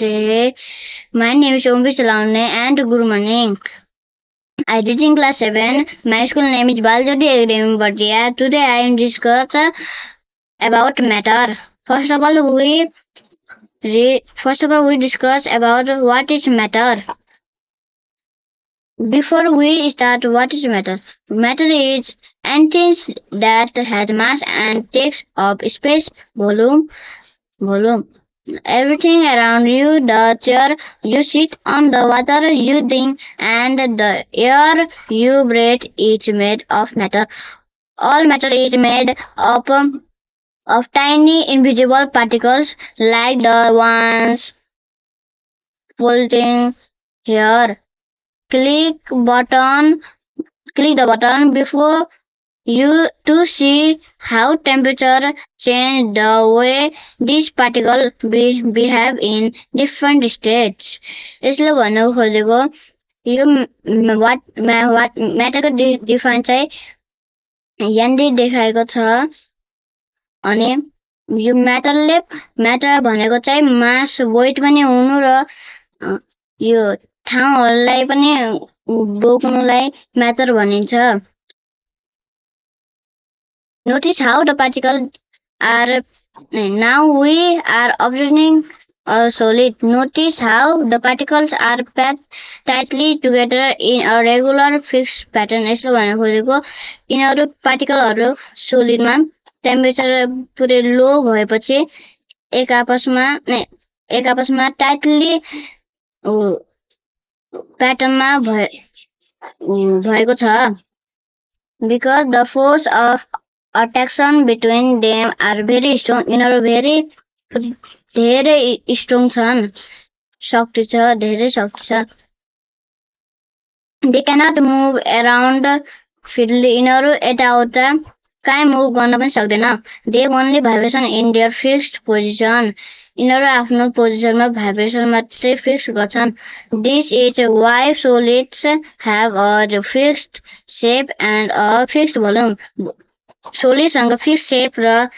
Namaste. My name is Ombi Salaune and good morning. I read in class 7. My school name is Baljodi Agrim Bhatia. Today I am discuss about matter. First of all we discuss about what is matter. Before we start, what is matter? Matter is anything that has mass and takes up space, volume. Everything around you, the chair you sit on, the water you drink, and the air you breathe is made of matter. All matter is made up of tiny invisible particles like the ones floating here. Click button, click the button before you to see how temperature change the way these particles behave in different states. यसले भन्न खोजेको यो what म्याटरको define चाहिँ यहाँनिर देखाएको छ अनि यो म्याटर भनेको चाहिँ मास वेट पनि हुनु र यो ठाउँहरूलाई पनि बोक्नुलाई म्याटर भनिन्छ. Notice how the particles are now we are observing a solid. Notice how the particles are packed tightly together in a regular fixed pattern. यसले भन्न खोजेको यिनीहरू पार्टिकलहरू सोलिडमा टेम्परेचर पुरै लो भएपछि एक आपसमा टाइटली प्याटर्नमा भएको छ. Because the force of attraction between them are very strong. यिनीहरू धेरै स्ट्रङ छन्. शक्ति छ, धेरै शक्ति छ. They cannot move around freely. यिनीहरू यताउता कहीँ मुभ गर्न पनि सक्दैन. They only vibration in their fixed position. यिनीहरू आफ्नो पोजिसनमा भाइब्रेसन मात्रै फिक्स गर्छन्. This is why solids have a fixed shape and a fixed volume. सोलिडसँग फिक्स सेप र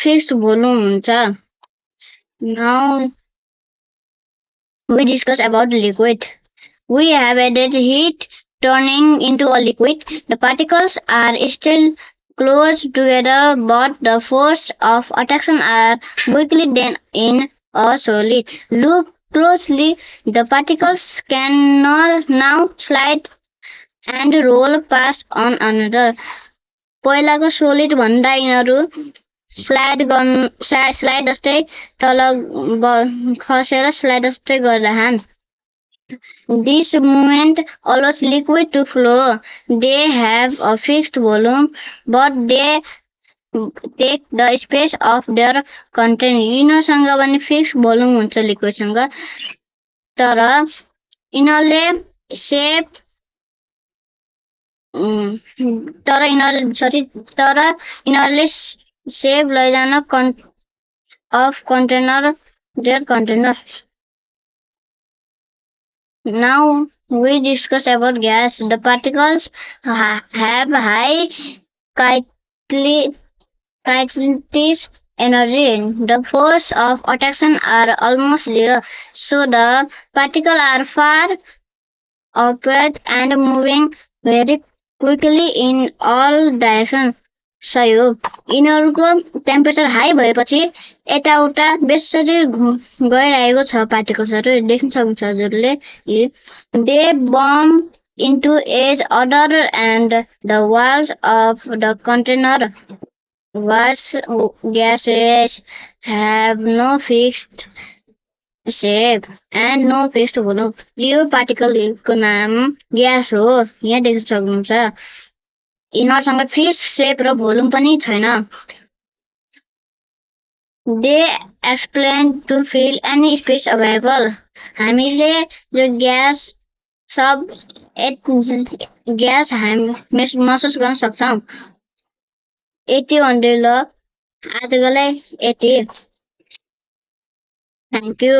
फिक्स्ड भोल्युम हुन्छ. Now we discuss about liquid. We have added heat turning into a liquid. The particles are still close together but the force of attraction are weakly than in a solid. Look closely. The particles can now slide and roll past on another. पहिलाको solid भन्दा यिनीहरू slide जस्तै तल खसेर slide जस्तै गर्छन्. This movement allows liquid to flow. They have a fixed volume but they take the space of their content. यिनीहरूसँग पनि fix volume हुन्छ लिक्विडसँग तर यिनीहरूले सेप लैजान of container their container. Now we discuss about gas. The particles have high kinetic energy. The force of attraction are almost zero, so the particles are far apart and moving very quickly in all directions. सहयोग. यिनीहरूको temperature high भएपछि यताउता बेसरी गइरहेको छ पार्टिकल्सहरू देख्न सक्नुहुन्छ हजुरले. They bump into each other and the walls of the container. Gases have no fixed shape and no fixed volume. यो पार्टिकलको नाम ग्यास हो. यहाँ देख्न सक्नुहुन्छ यिनीहरूसँग फिक्स सेप र भोल्युम पनि छैन. They explain to fill any space available. हामीले यो ग्यास महसुस गर्न सक्छौँ. यति भन्दै ल आजको लागि यति. Thank you.